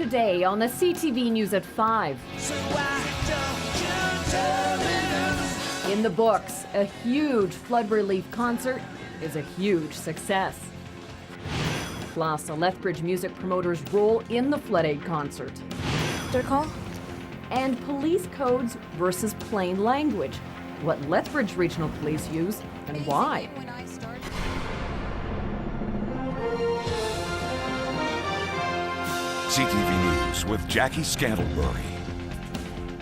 today on the CTV News at 5. In the books, a huge flood relief concert is a huge success. Plus, a Lethbridge music promoter's role in the flood aid concert. Did I call? And police codes versus plain language. What Lethbridge Regional Police use and why. CTV News with Jackie Scantlebury.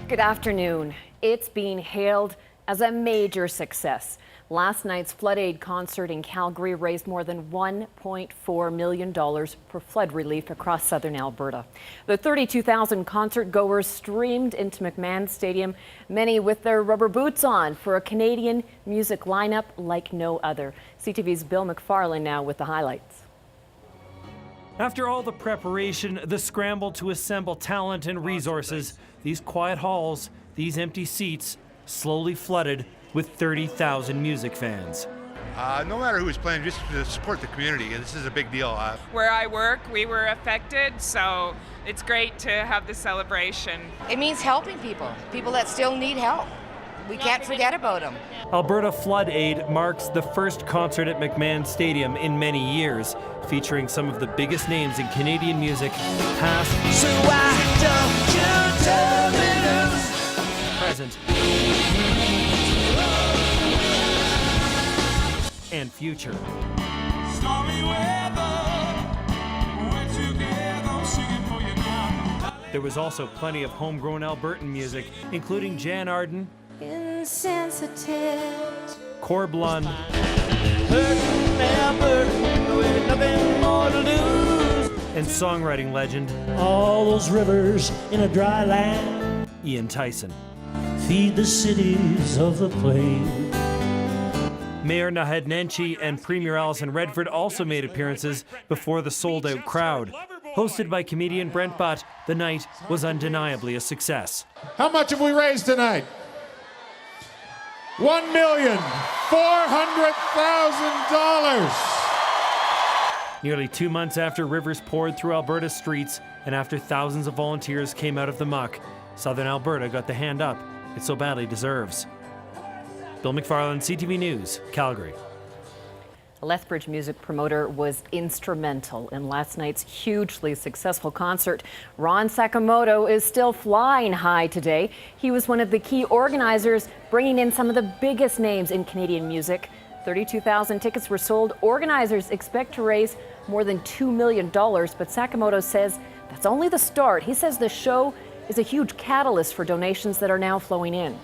Good afternoon. It's being hailed as a major success. Last night's flood aid concert in Calgary raised more than $1.4 million for flood relief across southern Alberta. The 32,000 concert goers streamed into McMahon Stadium, many with their rubber boots on, for a Canadian music lineup like no other. CTV's Bill McFarland now with the highlights. After all the preparation, the scramble to assemble talent and resources, these quiet halls, these empty seats, slowly flooded with 30,000 music fans. No matter who's playing, just to support the community, this is a big deal. Where I work, we were affected, so it's great to have the celebration. It means helping people that still need help. We can't forget about them. Alberta Flood Aid marks the first concert at McMahon Stadium in many years, featuring some of the biggest names in Canadian music, past, so why don't you tell me present, and future. Stormy weather, we're together, singing for you now. There was also plenty of homegrown Albertan music, including Jan Arden, Insensitive. Corb Lund, and songwriting legend all those rivers in a dry land Ian Tyson. feed the cities of the plain. Mayor Naheed Nenshi and Premier Alison Redford also made appearances before the sold-out crowd. Hosted by comedian Brent Butt, the night was undeniably a success. How much have we raised tonight? $1,400,000. Nearly 2 months after rivers poured through Alberta's streets and after thousands of volunteers came out of the muck, southern Alberta got the hand up it so badly deserves. Bill McFarland, CTV News, Calgary. A Lethbridge music promoter was instrumental in last night's hugely successful concert. Ron Sakamoto is still flying high today. He was one of the key organizers, bringing in some of the biggest names in Canadian music. 32,000 tickets were sold. Organizers expect to raise more than $2 million, but Sakamoto says that's only the start. He says the show is a huge catalyst for donations that are now flowing in.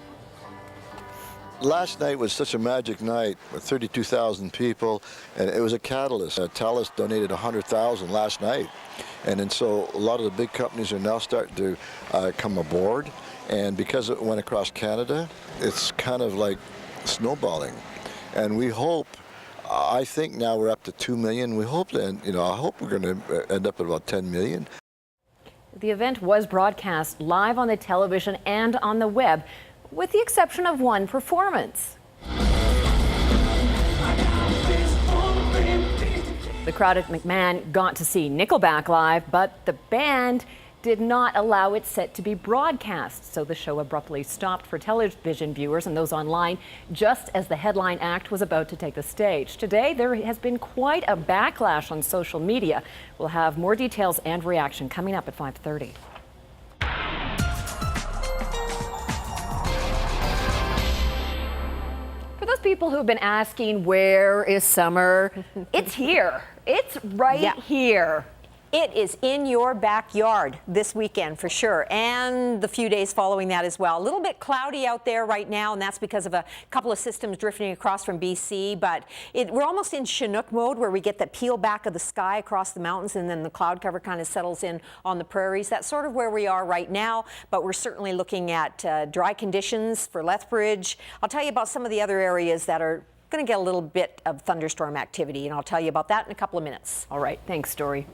Last night was such a magic night with 32,000 people, and it was a catalyst. Talus donated 100,000 last night, and so a lot of the big companies are now starting to come aboard, and because it went across Canada, it's kind of like snowballing, and we hope. I think now we're up to 2 million. We hope that, I hope we're going to end up at about 10 million. The event was broadcast live on the television and on the web, with the exception of one performance. The crowd at McMahon got to see Nickelback live, but the band did not allow its set to be broadcast, so the show abruptly stopped for television viewers and those online just as the headline act was about to take the stage. Today, there has been quite a backlash on social media. We'll have more details and reaction coming up at 5:30. For those people who've been asking, where is summer? It's here. It's right here. It is in your backyard this weekend for sure, and the few days following that as well. A little bit cloudy out there right now, and that's because of a couple of systems drifting across from BC, but we're almost in Chinook mode where we get the peel back of the sky across the mountains and then the cloud cover kind of settles in on the prairies. That's sort of where we are right now, but we're certainly looking at dry conditions for Lethbridge. I'll tell you about some of the other areas that are going to get a little bit of thunderstorm activity, and I'll tell you about that in a couple of minutes. All right, thanks, Dory.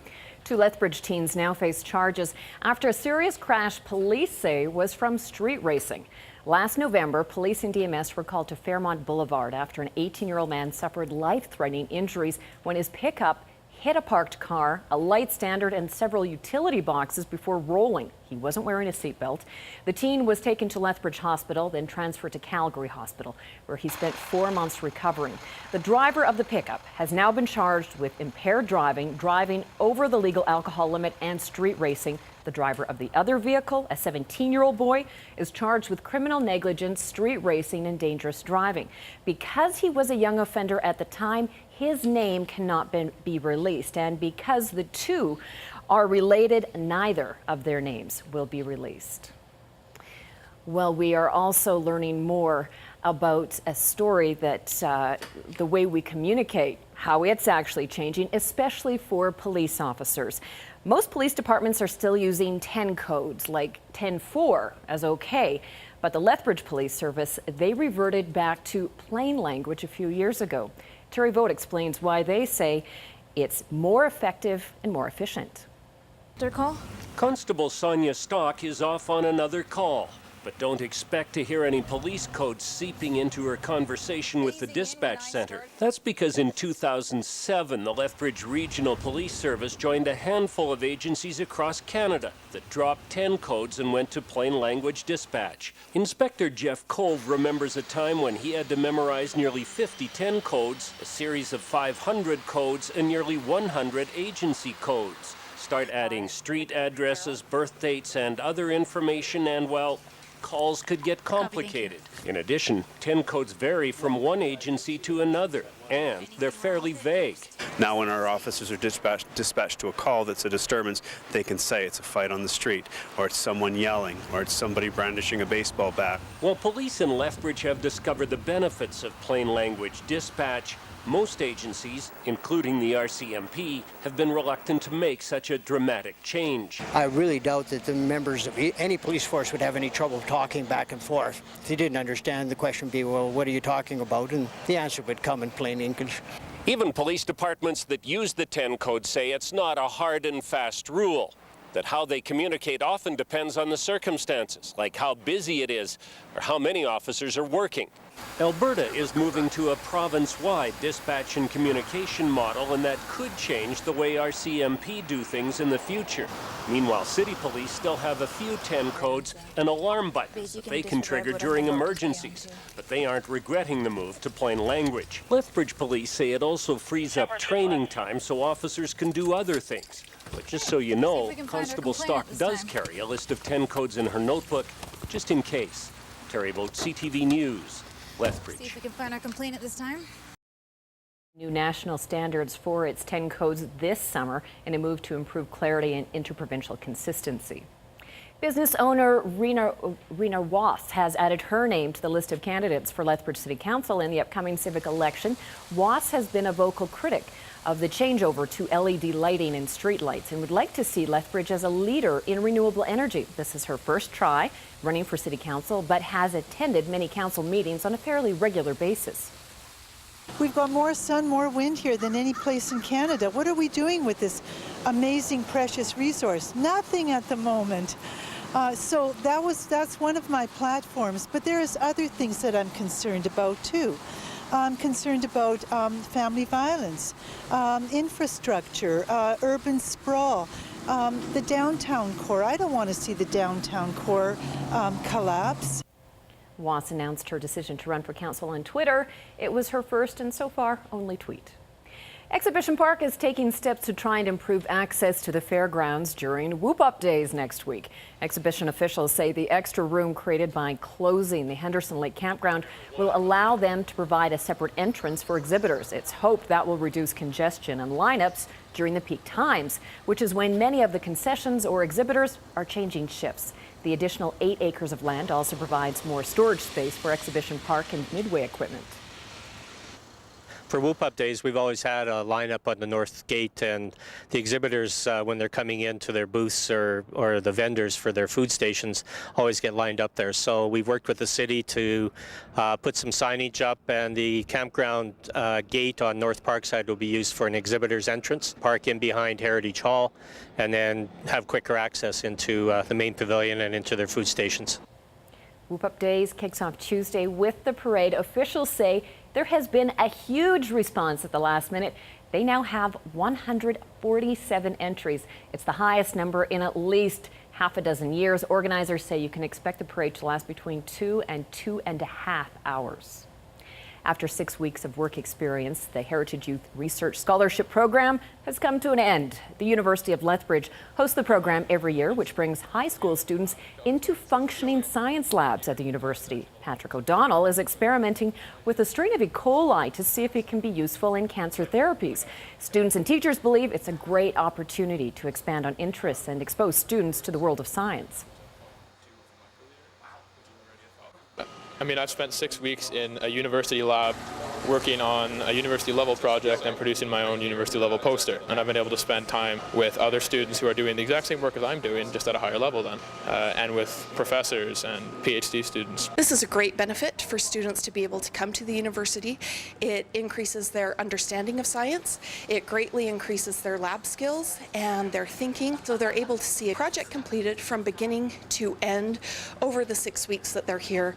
Two Lethbridge teens now face charges after a serious crash police say was from street racing. Last November, police and DMS were called to Fairmont Boulevard after an 18-year-old man suffered life-threatening injuries when his pickup hit a parked car, a light standard, and several utility boxes before rolling. He wasn't wearing a seatbelt. The teen was taken to Lethbridge Hospital, then transferred to Calgary Hospital, where he spent 4 months recovering. The driver of the pickup has now been charged with impaired driving, driving over the legal alcohol limit, and street racing. The driver of the other vehicle, a 17-year-old boy, is charged with criminal negligence, street racing, and dangerous driving. Because he was a young offender at the time, his name cannot be released. And because the two are related, neither of their names will be released. Well, we are also learning more about a story that the way we communicate, how it's actually changing, especially for police officers. Most police departments are still using 10 codes, like 10-4 as okay, but the Lethbridge Police Service, they reverted back to plain language a few years ago. Terry Vogt explains why they say it's more effective and more efficient. Call? Constable Sonia Stock is off on another call. But don't expect to hear any police codes seeping into her conversation with the dispatch center. That's because in 2007, the Lethbridge Regional Police Service joined a handful of agencies across Canada that dropped 10 codes and went to plain language dispatch. Inspector Jeff Cove remembers a time when he had to memorize nearly 50 10 codes, a series of 500 codes, and nearly 100 agency codes. Start adding street addresses, birth dates, and other information, and, well, calls could get complicated. In addition, 10 codes vary from one agency to another, and they're fairly vague. Now when our officers are dispatched to a call that's a disturbance, they can say it's a fight on the street, or it's someone yelling, or it's somebody brandishing a baseball bat. While police in Lethbridge have discovered the benefits of plain language dispatch, most agencies, including the RCMP, have been reluctant to make such a dramatic change. I really doubt that the members of any police force would have any trouble talking back and forth. If they didn't understand, the question would be, well, what are you talking about? And the answer would come in plain English. Even police departments that use the 10 code say it's not a hard and fast rule, that how they communicate often depends on the circumstances, like how busy it is or how many officers are working. Alberta is moving to a province-wide dispatch and communication model, and that could change the way RCMP do things in the future. Meanwhile, city police still have a few 10 codes and alarm buttons that they can trigger during emergencies, but they aren't regretting the move to plain language. Lethbridge police say it also frees up training time so officers can do other things. But just so you know, Constable Stock does carry a list of 10 codes in her notebook, just in case. Terry Vogt, CTV News, Lethbridge. See if we can find our complaint at this time. New national standards for its 10 codes this summer in a move to improve clarity and interprovincial consistency. Business owner Rena Wass has added her name to the list of candidates for Lethbridge City Council in the upcoming civic election. Wass has been a vocal critic of the changeover to LED lighting and streetlights and would like to see Lethbridge as a leader in renewable energy. This is her first try running for City Council, but has attended many council meetings on a fairly regular basis. We've got more sun, more wind here than any place in Canada. What are we doing with this amazing, precious resource? Nothing at the moment. So that's one of my platforms, but there's other things that I'm concerned about too. I'm concerned about family violence, infrastructure, urban sprawl, the downtown core. I don't want to see the downtown core collapse. Wass announced her decision to run for council on Twitter. It was her first and so far only tweet. Exhibition Park is taking steps to try and improve access to the fairgrounds during Whoop Up Days next week. Exhibition officials say the extra room created by closing the Henderson Lake Campground will allow them to provide a separate entrance for exhibitors. It's hoped that will reduce congestion and lineups during the peak times, which is when many of the concessions or exhibitors are changing shifts. The additional 8 acres of land also provides more storage space for Exhibition Park and Midway equipment. For Whoop Up Days, we've always had a lineup on the north gate, and the exhibitors, when they're coming into their booths or the vendors for their food stations, always get lined up there. So we've worked with the city to put some signage up, and the campground gate on North Parkside will be used for an exhibitor's entrance, park in behind Heritage Hall, and then have quicker access into the main pavilion and into their food stations. Whoop Up Days kicks off Tuesday with the parade. Officials say there has been a huge response at the last minute. They now have 147 entries. It's the highest number in at least half a dozen years. Organizers say you can expect the parade to last between 2 and 2.5 hours. After 6 weeks of work experience, the Heritage Youth Research Scholarship Program has come to an end. The University of Lethbridge hosts the program every year, which brings high school students into functioning science labs at the university. Patrick O'Donnell is experimenting with a strain of E. coli to see if it can be useful in cancer therapies. Students and teachers believe it's a great opportunity to expand on interests and expose students to the world of science. I mean, I've spent 6 weeks in a university lab working on a university level project and producing my own university level poster. And I've been able to spend time with other students who are doing the exact same work as I'm doing, just at a higher level then, and with professors and PhD students. This is a great benefit for students to be able to come to the university. It increases their understanding of science. It greatly increases their lab skills and their thinking. So they're able to see a project completed from beginning to end over the 6 weeks that they're here.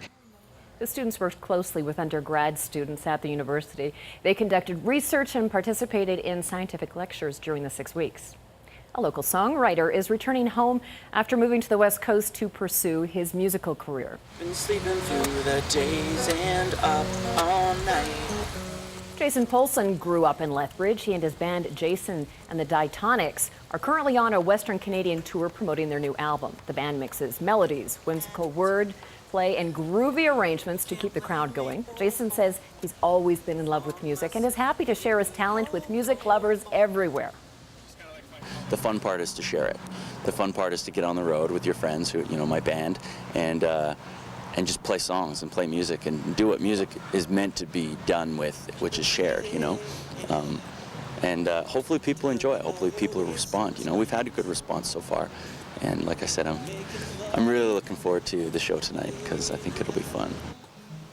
The students worked closely with undergrad students at the university. They conducted research and participated in scientific lectures during the 6 weeks. A local songwriter is returning home after moving to the West Coast to pursue his musical career. Been sleeping through the days and up all night. Jason Polson grew up in Lethbridge. He and his band Jason and the Ditonics are currently on a Western Canadian tour promoting their new album. The band mixes melodies, whimsical word play, and groovy arrangements to keep the crowd going. Jason says he's always been in love with music and is happy to share his talent with music lovers everywhere. The fun part is to share it. The fun part is to get on the road with your friends, who, you know, my band, and just play songs and play music and do what music is meant to be done with, which is shared, you know. Hopefully people enjoy it. Hopefully people respond. You know, we've had a good response so far, and like I said, I'm really looking forward to the show tonight because I think it'll be fun.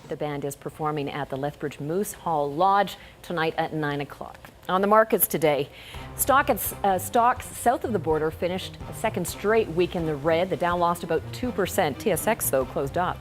The band is performing at the Lethbridge Moose Hall Lodge tonight at 9 o'clock. On the markets today, stocks south of the border finished a second straight week in the red. The Dow lost about 2%. TSX, though, closed up.